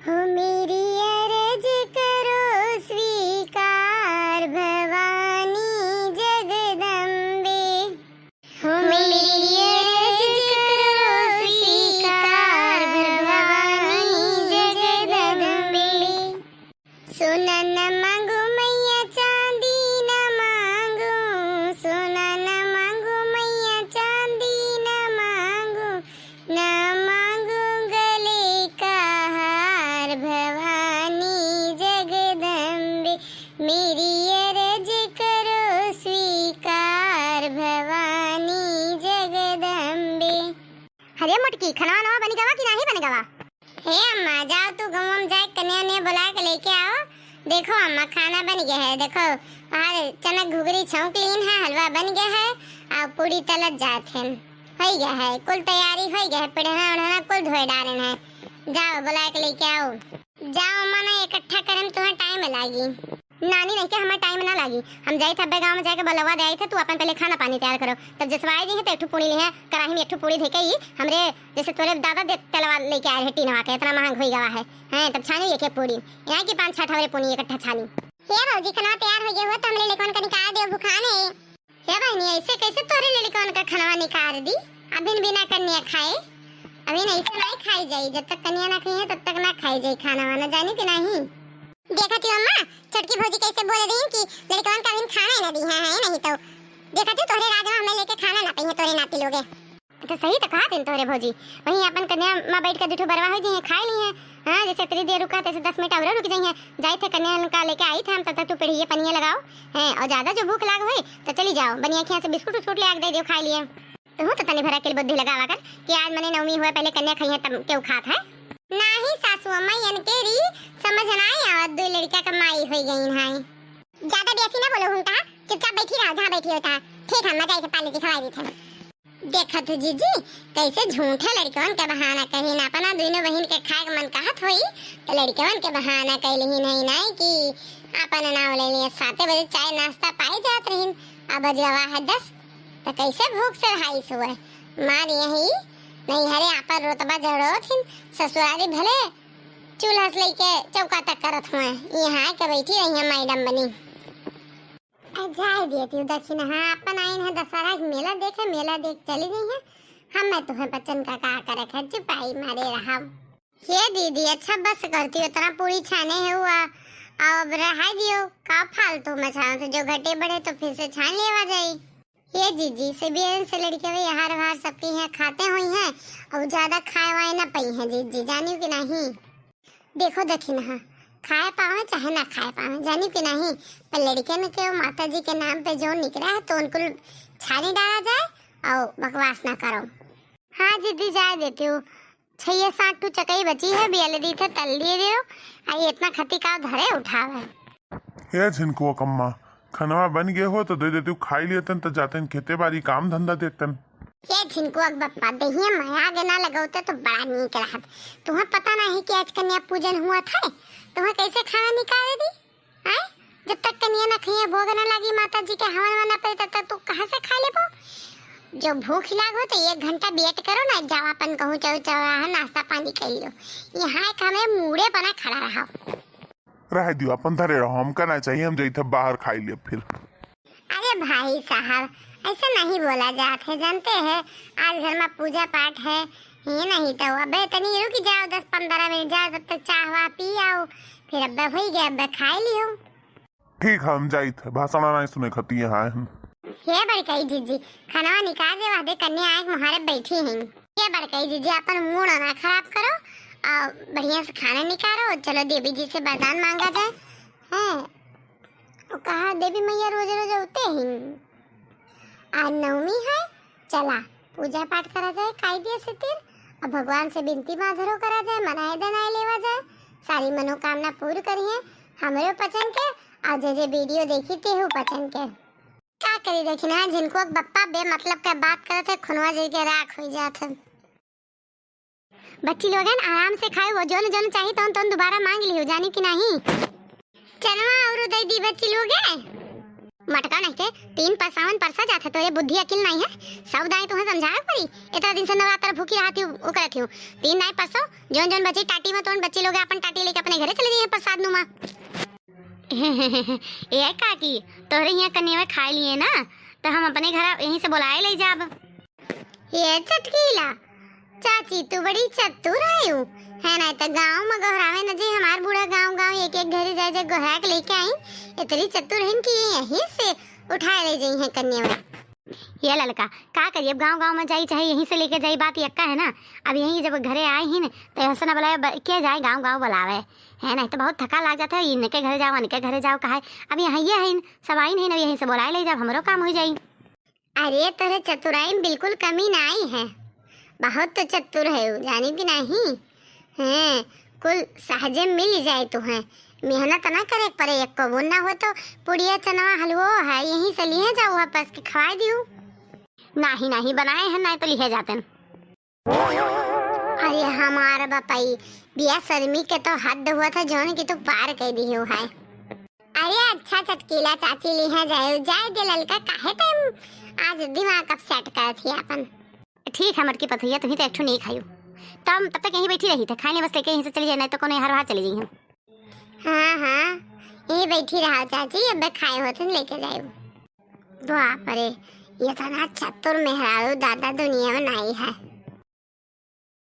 हो मेरी अरज करो स्वीकार भवानी जगदम्बे। हो मेरी अरज करो स्वीकार भवानी जगदम्बे। सोना न मांगू मैया चांदी न मांगू, सोना न मांगू मैया चांदी न मांगू, न मांगू गले का हार भवानी जगदम्बे। मेरी अरज करो स्वीकार भवानी जगदम्बे। अरे मुटकी खाना नवा बन गवा कि नहीं बन गवा? हे अम्मा जाओ तू गाँव जाए कन्या ने बुला के लेके आओ। देखो अम्मा खाना बन गया है, देखो और चना घुगरी छौंक लीन है, हलवा बन गया है और पूरी तलत जात है, हो गया है कुल तैयारी हो गया है, पिढ़ना उड़ना कुल धोए डालन है। जाओ बुला के लेके आओ। जाओ अम्मा ना इकट्ठा करम तुम्हें टाइम लागी। नानी नहीं के हमें टाइम ना लागी, हम जाई थब्बे गांव में जाके बलवा दे आई थे, तू अपन पहले खाना पानी तैयार करो। तब जसवाए जी है तो एक पूरी ले कराही में एक पूरी देके ही हमरे जैसे तोरे दादा दे तलवा लेके आए टी नवा के इतना महंग होई गवा है। हैं तब छानी एक पूरी यहाँ की 5-6 ठवरे पूरी इकट्ठा छानी। हे भौजी खाना तैयार हो गया हो तो हमरे लेकन का निकाल दे, भूखान है। हे बहनी ऐसे कैसे तोरे लेकन का खाना निकाल दी? अभी बिना कन्या खाए अभी नहीं से नहीं खाई जाई, जब तक कन्या ना खाई है तब तक ना खाई जाई खाना वाना, जानी कि नहीं? देखा तू अम्मा छोटकी भौजी कैसे बोल रही है कि लड़कन का बिन खाना ना दी है नहीं तो देखा तू तोरे राजमा हमें लेके खाना ना पई है तोरे नाती लोगे। तो सही तो कहा तीन तोरे भौजी, वहीं अपन कन्या मां बैठ के दुठो बरवा हो जी है खा ली है। हां जैसे तेरी देर रुका तैसे 10 मिनट और रुक जाई है। जाई थे कन्या का लेके आई थे हम, तब तक तू पीढ़िए पनिया लगाओ हैं और ज्यादा जो भूख लाग होए तो चली जाओ बनिया खिया से बिस्कुट उस्कुट ले आके दे दियो खा लिए। तो तो तने भरा के बुद्धि लगावा कर कि आज मने नवमी हुआ पहले कन्या खाई है तब क्यों खात है? नाही सासू अम्मा यनकेरी समझ ना आवत दो लड़का का माई होई गईन है। ज्यादा बेसी ना बोलो हुंका, चुपचाप बैठी रहो जहां बैठी होता। ठीक है मजा से पानी की खवाई दी थे। देखा तो जीजी कैसे झूठे लड़कन का बहाना कही ना, अपना दोनों बहन के खाए के मन कहत होई तो लड़कन के बहाना कैली ही नहीं कि अपन नाव ले लिए 7 बजे चाय नाश्ता पाई जात रहिन। अब बजवा है 10 तो कैसे भूख से रहाई सुए मार यही नहीं हरे आपन रोतबा जड़ो थिन ससुरारी भले चूल्हा से लेके चौका तक करत हुए यहाँ के बैठी रही है मैडम बनी। जाए देती हूँ दक्षिण। हाँ अपन आइन है दशहरा मेला देखे, मेला देख चली गई है हम। मैं तुम्हें बच्चन का कहा करे खर्च पाई मारे रहा। ये दीदी अच्छा बस करती हो इतना पूरी छाने है हुआ अब रहा दियो का फालतू में छान तो जो घटे बढ़े तो फिर से छान लेवा जाए। ये जीजी से बेन से लड़के हुए हार हार सबकी हैं खाते हुई हैं और ज्यादा खाए वाए ना पई हैं जीजी, जानी कि नहीं? देखो दक्षिण हाँ खाए पावे चाहे ना खाए पावे जानी कि नहीं, पर लड़के ने के माता जी के नाम पे जो निकला है तो उनको छानी डाला जाए और बकवास ना करो। हाँ जीजी जाए देती हूँ 6-7 टू चकई बची है बियल दी थे तल दिए दियो आई इतना खती का धरे उठावे। ये झिनको कम्मा खनवा बन गए हो तो दे देती हूँ खाई लेतन तो जाते खेते बाड़ी काम धंधा देखतन। ये झिनको बप्पा दहिया माया के ना लगाते तो बड़ा नीक रहत। तुम्हें पता नहीं कि आज कन्या पूजन हुआ था, तुम्हें कैसे खाना निकाल दी हैं? जब तक कन्या ना खाए भोग ना लगी माता जी के हवन ना पे तब तक तू कहां से खा लेबो? जो भूख लाग हो तो 1 घंटा वेट करो ना, जाओ अपन कहूं चौराहा नाश्ता पानी कर लो। यहाँ एक हमें मुड़े बना खड़ा रहा रह दियो अपन धरे रहो, हम करना चाहिए हम जाई थे बाहर खाई लिए फिर। अरे भाई साहब ऐसा नहीं बोला जात है, जानते हैं आज घर में पूजा पाठ है ये नहीं तो अबे तनी रुक जाओ 10-15 मिनट जाओ तब तक चाह वा पी आओ फिर अब्बे हो गया अब्बे खाई लियो। ठीक है हम जाई थे भाषण नहीं सुने खती यहाँ हम। ये बड़कई जीजी खाना निकाल दे वादे कन्या आए मुहारे बैठी हैं। ये बड़कई जीजी अपन मूड ना खराब करो और बढ़िया से खाना निकालो। चलो देवी जी से वरदान मांगा जाए है और कहा देवी मैया रोज रोज उठते हैं आज नवमी है, चला पूजा पाठ करा जाए कायदे से तीर और भगवान से बिनती माधरो करा जाए मनाए दनाए लेवा जाए सारी मनोकामना पूरी करिए हमरे पचन के आज जे वीडियो देखी थे हो पचन के क्या करी देखना जिनको बप्पा बे मतलब का बात करते थे खुनवा जी के राख हो जाते। बच्ची लोग आराम से खाए वो जोन जोन चाहिए तो दोबारा मांग लियो जानी कि नहीं। चलो और दे दी बच्ची लोग मटका नहीं के 3 परसावन परसा जाते तो ये बुद्धि अकिल नहीं है। सब दाई तुम्हें समझाया पड़ी। इतना दिन से नवरात्र भूखी रहा थी वो करत हूँ। 3 दाई परसो जोन जोन बची टाटी में तो बच्चे लोग अपन टाटी लेके अपने घरे चले जाइए प्रसाद नुमा। ये काकी तोहरे यहाँ कन्या में खा लिए ना तो हम अपने घर यहीं से बुलाए ले जाब। ये चटकीला चाची तू बड़ी चतुर है ना। तो गांव में गहरावे न जे हमार बूढ़ा गांव एक एक घरे जाए जाए गहरा के लेके आई। इतनी चतुर है कि यहीं से उठाए ले जाई है कन्या में। ये लड़का का करिए अब गांव में जाई चाहे यहीं से लेके जाई बात यक्का है ना। अब यहीं जब घरे आए ही न तो ऐसा ना बुलाया क्या जाए गांव बुलावे है ना। तो बहुत थका लग जाता है इनके घरे जाओ इनके घरे जाओ कहा अब यहाँ ये है सब आई नहीं यहीं से बुलाए ले जाओ हमरो काम हो जाई। अरे तेरे चतुराई में बिल्कुल कमी नहीं है। बहुत तो चतुर है जानी कि नहीं है। कुल सहजे मिल जाए तुम्हें मेहनत ना करे पड़े। एक को ना हो तो पुड़िया चना हलवा है यहीं से लिए जाओ वापस के खवा दियो। नहीं बनाए हैं नहीं तो लिए जाते हैं। अरे हमारा बापाई बिया शर्मी के तो हद हुआ था जोन की तो पार कर दी हो है। अरे अच्छा चटकीला चाची लिहा जाए दे ललका काहे टाइम आज दिमाग कब सेट कर थी अपन। ठीक है मटकी पथरिया तुम्हें तो एक नहीं खायू तब तक यहीं बैठी रही थे खाने बस लेके यहीं से चली जाए नहीं तो कोने हर बार चली जाइए। हाँ यहीं बैठी रहा चाची अब खाए होते लेके जाए। बाप रे ये तो ना चतुर मेहरारू दादा दुनिया में नहीं है।